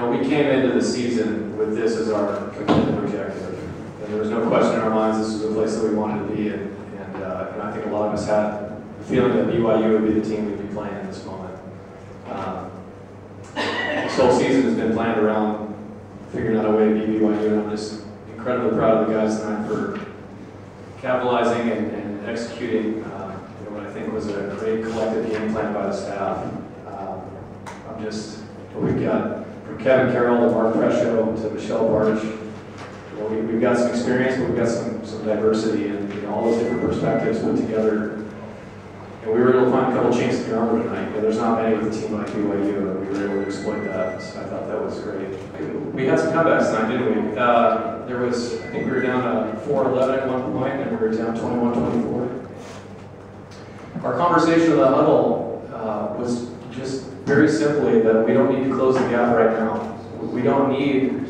we came into the season with this as our commitment objective. And there was no question in our minds this was a place that we wanted to be. And I think a lot of us had the feeling that BYU would be the team we'd be playing in this moment. This whole season has been planned around figuring out a way to beat BYU, and I'm just incredibly proud of the guys tonight for capitalizing and executing what I think was a great collective game plan by the staff. We've got from Kevin Carroll to Mark Prescio to Michelle Barch. We've got some experience, but we've got some diversity and all those different perspectives put together. And we were able to find a couple chinks in the armor tonight. There's not many with a team like BYU, and we were able to exploit that. So I thought that was great. We had some comebacks tonight, didn't we? I think we were down 4-11 at one point, and we were down 21-24. Our conversation in the huddle was just very simply that we don't need to close the gap right now. We don't need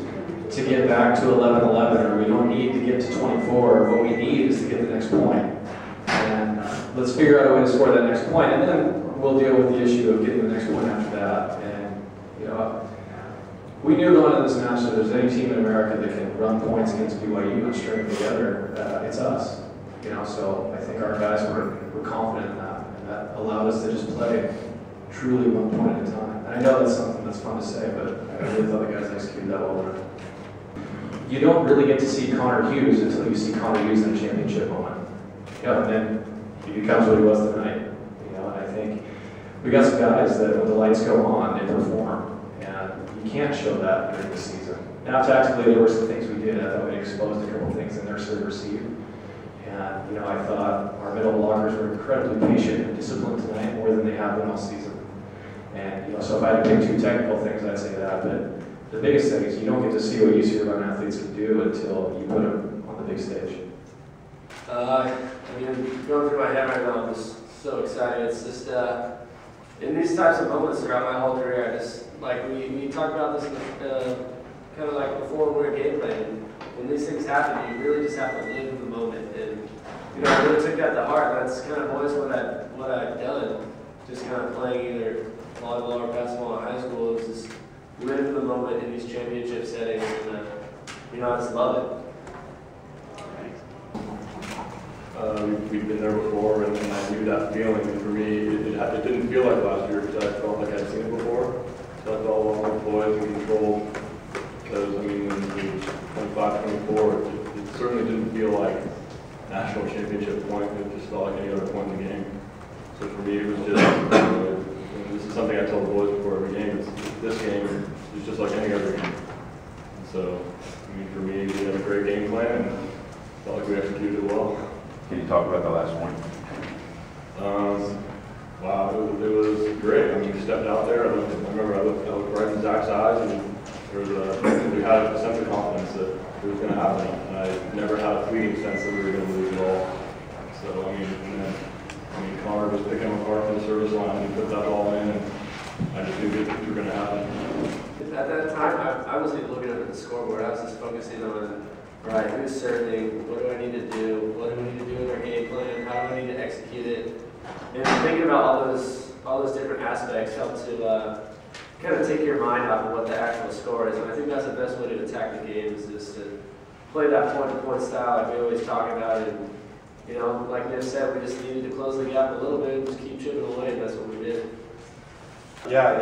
to get back to 11-11, or we don't need to get to 24. What we need is to get the next point. And let's figure out a way to score that next point, and then we'll deal with the issue of getting the next point after that. And we knew going into this match that if there's any team in America that can run points against BYU and string them together, it's us. So I think our guys were confident in that, and that allowed us to just play truly one point at a time. And I know that's something that's fun to say, but I really thought the guys executed that well. You don't really get to see Connor Hughes until you see Connor Hughes in a championship moment. And then he becomes what he was tonight. And I think we got some guys that when the lights go on, they perform. And you can't show that during the season. Now, tactically, there were some things we did. I thought we exposed a couple things in their serve receive. And I thought our middle blockers were incredibly patient and disciplined tonight, more than they have been all season. And so if I had to pick two technical things, I'd say that. But the biggest thing is you don't get to see what UCI young athletes can do until you put them on the big stage. Going through my head right now, I'm just so excited. It's just in these types of moments throughout my whole career, I just we talked about this kind of like before we were game planning. When these things happen, you really just have to live in the moment. And I really took that to heart. That's kind of always what I've done. Just kind of playing either volleyball or basketball in high school. Is just live in the moment in these championship settings, and I just love it. We've been there before, and I knew that feeling. And for me, it didn't feel like last year because I felt like I'd seen it before. So I felt along with the boys in control. Because when we was 25-24, it certainly didn't feel like national championship point. It just felt like any other point in the game. So for me, it was just. This is something I tell the boys before every game. This game is just like any other game. So, for me, we had a great game plan and felt like we executed it well. Can you talk about the last point? Wow, it was great. We stepped out there. I looked right in Zack's eyes, and we had a sense of confidence that it was going to happen. And I never had a fleeting sense that we were going to lose at all. So, Connor was picking him apart from the service line, and he put that all in, and I just knew good things were going to happen. At that time, I wasn't even looking at the scoreboard. I was just focusing on, all right, who's serving, what do I need to do, what do we need to do in our game plan, how do I need to execute it, and thinking about all those different aspects helped to kind of take your mind off of what the actual score is. And I think that's the best way to attack the game is just to play that point-to-point style like we always talk about it. Like Niff said, we just needed to close the gap a little bit and just keep chipping away, and that's what we did. Yeah, I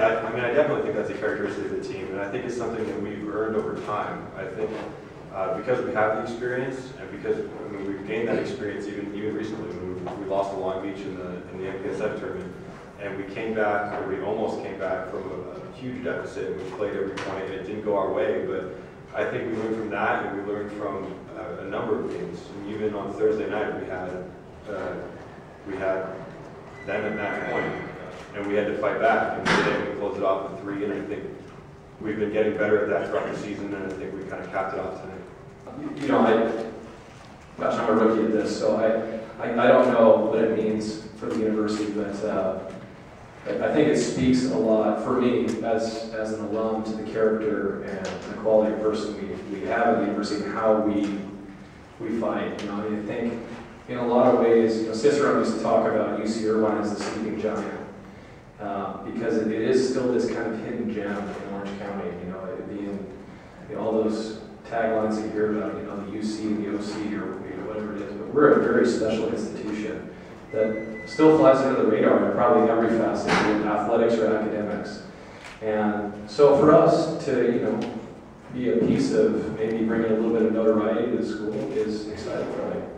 definitely think that's a characteristic of the team, and I think it's something that we've earned over time. I think because we have the experience, and because we've gained that experience even recently. We lost to Long Beach in the MPSF tournament, and we almost came back from a huge deficit, and we played every point, and it didn't go our way, but I think we learned from that, and we learned from a number of games. And even on Thursday night, we had them at match point, and we had to fight back, and today we closed it off with 3, and I think we've been getting better at that throughout the season, and I think we kind of capped it off tonight. I'm a rookie at this, so I don't know what it means for the university, but I think it speaks a lot for me as an alum to the character and the quality of person we have at the university and how we fight. I think in a lot of ways, Cicero used to talk about UC Irvine as the sleeping giant because it is still this kind of hidden gem in Orange County. you know, it being, you know, all those taglines that you hear about, you know, the UC, the OC, or you know, whatever it is. But we're a very special institution that still flies under the radar in probably every facet, be it athletics or academics. And so for us to, you know, be a piece of maybe bringing a little bit of notoriety to the school is exciting for me.